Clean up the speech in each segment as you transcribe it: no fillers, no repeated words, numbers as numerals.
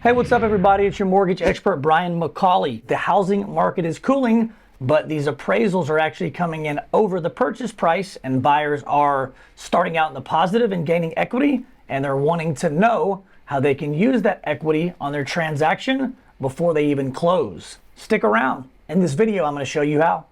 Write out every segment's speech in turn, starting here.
Hey, what's up everybody? It's your mortgage expert, Brian McCauley. The housing market is cooling, but these appraisals are actually coming in over the purchase price, and buyers are starting out in the positive and gaining equity, and they're wanting to know how they can use that equity on their transaction before they even close. Stick around. In this video, I'm going to show you how.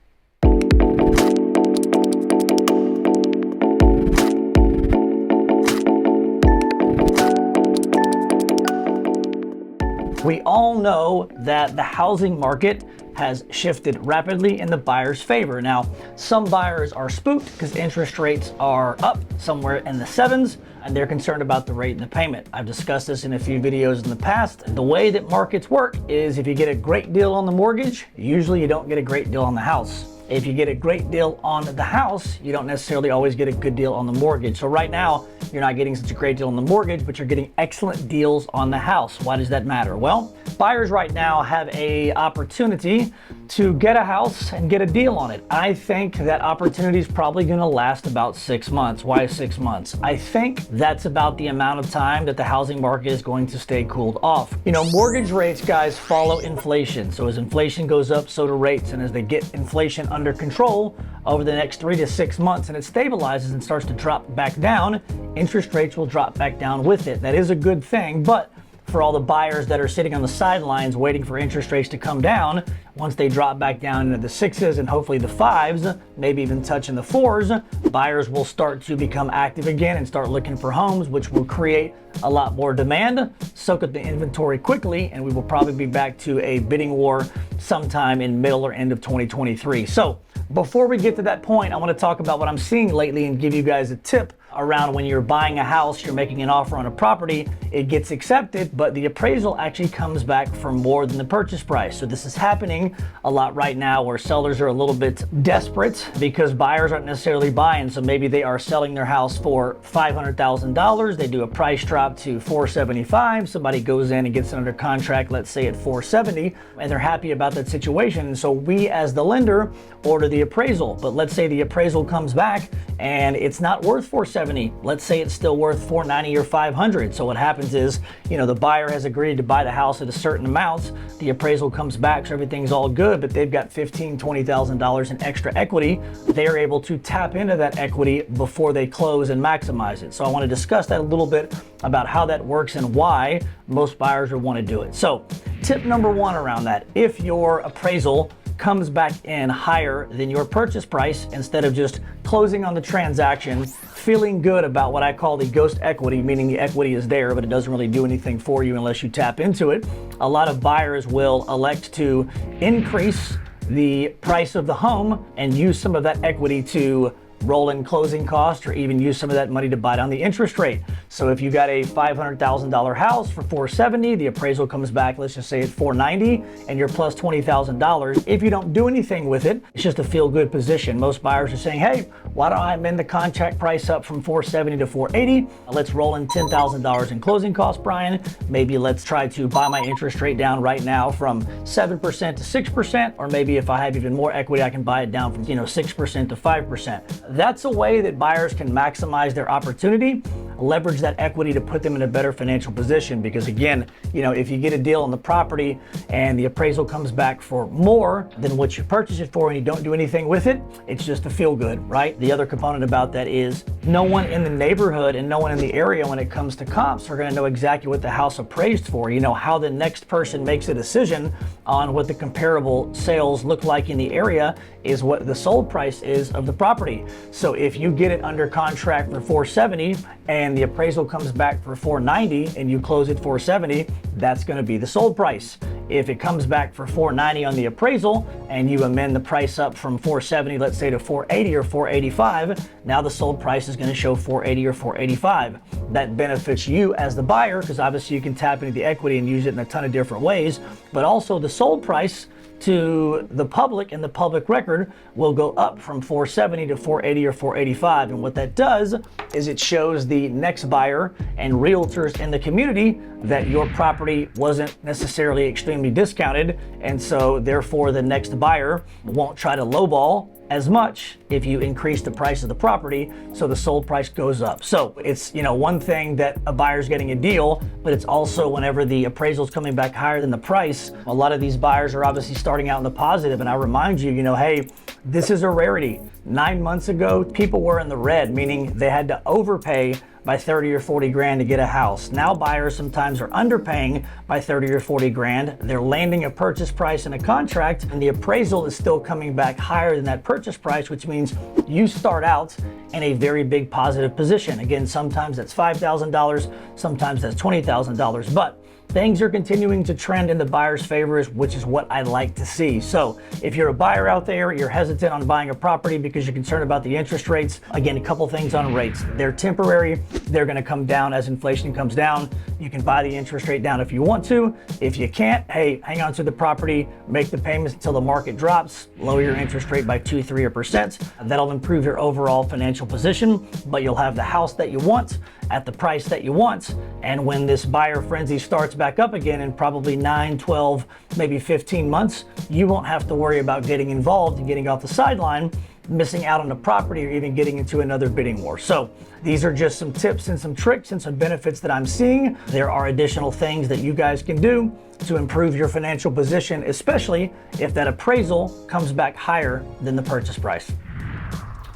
We all know that the housing market has shifted rapidly in the buyer's favor. Now, some buyers are spooked because interest rates are up somewhere in the 7s, and they're concerned about the rate and the payment. I've discussed this in a few videos in the past. The way that markets work is if you get a great deal on the mortgage, usually you don't get a great deal on the house. If you get a great deal on the house, you don't necessarily always get a good deal on the mortgage. So right now, you're not getting such a great deal on the mortgage, but you're getting excellent deals on the house. Why does that matter? Well, buyers right now have an opportunity to get a house and get a deal on it. I think that opportunity is probably going to last about 6 months. Why 6 months? I think that's about the amount of time that the housing market is going to stay cooled off. You know, mortgage rates, guys, follow inflation. So as inflation goes up, so do rates. And as they get inflation under control over the next 3 to 6 months and it stabilizes and starts to drop back down, interest rates will drop back down with it. That is a good thing, but for all the buyers that are sitting on the sidelines waiting for interest rates to come down, once they drop back down into the 6s and hopefully the 5s, maybe even touching the 4s, buyers will start to become active again and start looking for homes, which will create a lot more demand, soak up the inventory quickly, and we will probably be back to a bidding war sometime in middle or end of 2023. So before we get to that point, I want to talk about what I'm seeing lately and give you guys a tip around when you're buying a house, you're making an offer on a property, it gets accepted, but the appraisal actually comes back for more than the purchase price. So this is happening a lot right now where sellers are a little bit desperate because buyers aren't necessarily buying. So maybe they are selling their house for $500,000. They do a price drop to $475,000. Somebody goes in and gets it under contract, let's say at $470,000, and they're happy about that situation. And so we as the lender order the appraisal, but let's say the appraisal comes back and it's not worth $470,000. Let's say it's still worth $490,000 or $500,000. So what happens is, you know, the buyer has agreed to buy the house at a certain amount. The appraisal comes back, so everything's all good, but they've got $15,000, $20,000 in extra equity. They're able to tap into that equity before they close and maximize it. So I want to discuss that a little bit about how that works and why most buyers would want to do it. So tip number one around that, if your appraisal comes back in higher than your purchase price, instead of just closing on the transaction, feeling good about what I call the ghost equity, meaning the equity is there, but it doesn't really do anything for you unless you tap into it. A lot of buyers will elect to increase the price of the home and use some of that equity to roll in closing costs or even use some of that money to buy down the interest rate. So if you got a $500,000 house for $470,000, the appraisal comes back, let's just say at $490,000, and you're plus $20,000. If you don't do anything with it, it's just a feel-good position. Most buyers are saying, hey, why don't I amend the contract price up from $470,000 to $480,000? Let's roll in $10,000 in closing costs, Brian. Maybe let's try to buy my interest rate down right now from 7% to 6%, or maybe if I have even more equity, I can buy it down from 6% to 5%. That's a way that buyers can maximize their opportunity, leverage that equity to put them in a better financial position. Because again, if you get a deal on the property and the appraisal comes back for more than what you purchased it for and you don't do anything with it, it's just a feel good, right? The other component about that is no one in the neighborhood and no one in the area when it comes to comps are going to know exactly what the house appraised for. How the next person makes a decision on what the comparable sales look like in the area is what the sold price is of the property. So if you get it under contract for $470,000 and the appraisal comes back for $490,000 and you close it $470,000, that's going to be the sold price. If it comes back for $490,000 on the appraisal and you amend the price up from $470,000, let's say to $480,000 or $485,000, now the sold price is going to show $480,000 or $485,000. That benefits you as the buyer because obviously you can tap into the equity and use it in a ton of different ways, but also the sold price to the public and the public record will go up from $470,000 to $480,000 or $485,000. And what that does is it shows the next buyer and realtors in the community that your property wasn't necessarily extremely discounted, and so therefore the next buyer won't try to lowball as much if you increase the price of the property, so the sold price goes up. So it's, one thing that a buyer's getting a deal, but it's also whenever the appraisal is coming back higher than the price, a lot of these buyers are obviously starting out in the positive. And I remind you, hey, this is a rarity. 9 months ago, people were in the red, meaning they had to overpay by 30 or 40 grand to get a house. Now buyers sometimes are underpaying by 30 or 40 grand. They're landing a purchase price in a contract, and the appraisal is still coming back higher than that purchase price, which means you start out in a very big positive position. Again, sometimes that's $5,000, sometimes that's $20,000, but things are continuing to trend in the buyer's favor, which is what I like to see. So if you're a buyer out there, you're hesitant on buying a property because you're concerned about the interest rates, again, a couple things on rates. They're temporary. They're going to come down as inflation comes down. You can buy the interest rate down if you want to. If you can't, hey, hang on to the property, make the payments until the market drops, lower your interest rate by 2-3%. That'll improve your overall financial position, but you'll have the house that you want at the price that you want. And when this buyer frenzy starts back up again in probably 9, 12, maybe 15 months, you won't have to worry about getting involved and getting off the sideline, missing out on the property, or even getting into another bidding war. So these are just some tips and some tricks and some benefits that I'm seeing. There are additional things that you guys can do to improve your financial position, especially if that appraisal comes back higher than the purchase price.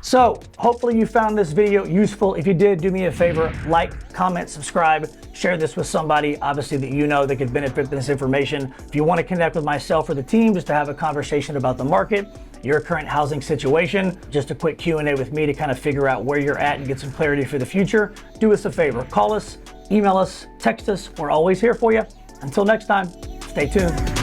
So hopefully you found this video useful. If you did, do me a favor, like, comment, subscribe, share this with somebody obviously that could benefit from this information. If you want to connect with myself or the team just to have a conversation about the market, your current housing situation, just a quick Q&A with me to kind of figure out where you're at and get some clarity for the future, do us a favor, call us, email us, text us. We're always here for you. Until next time, stay tuned.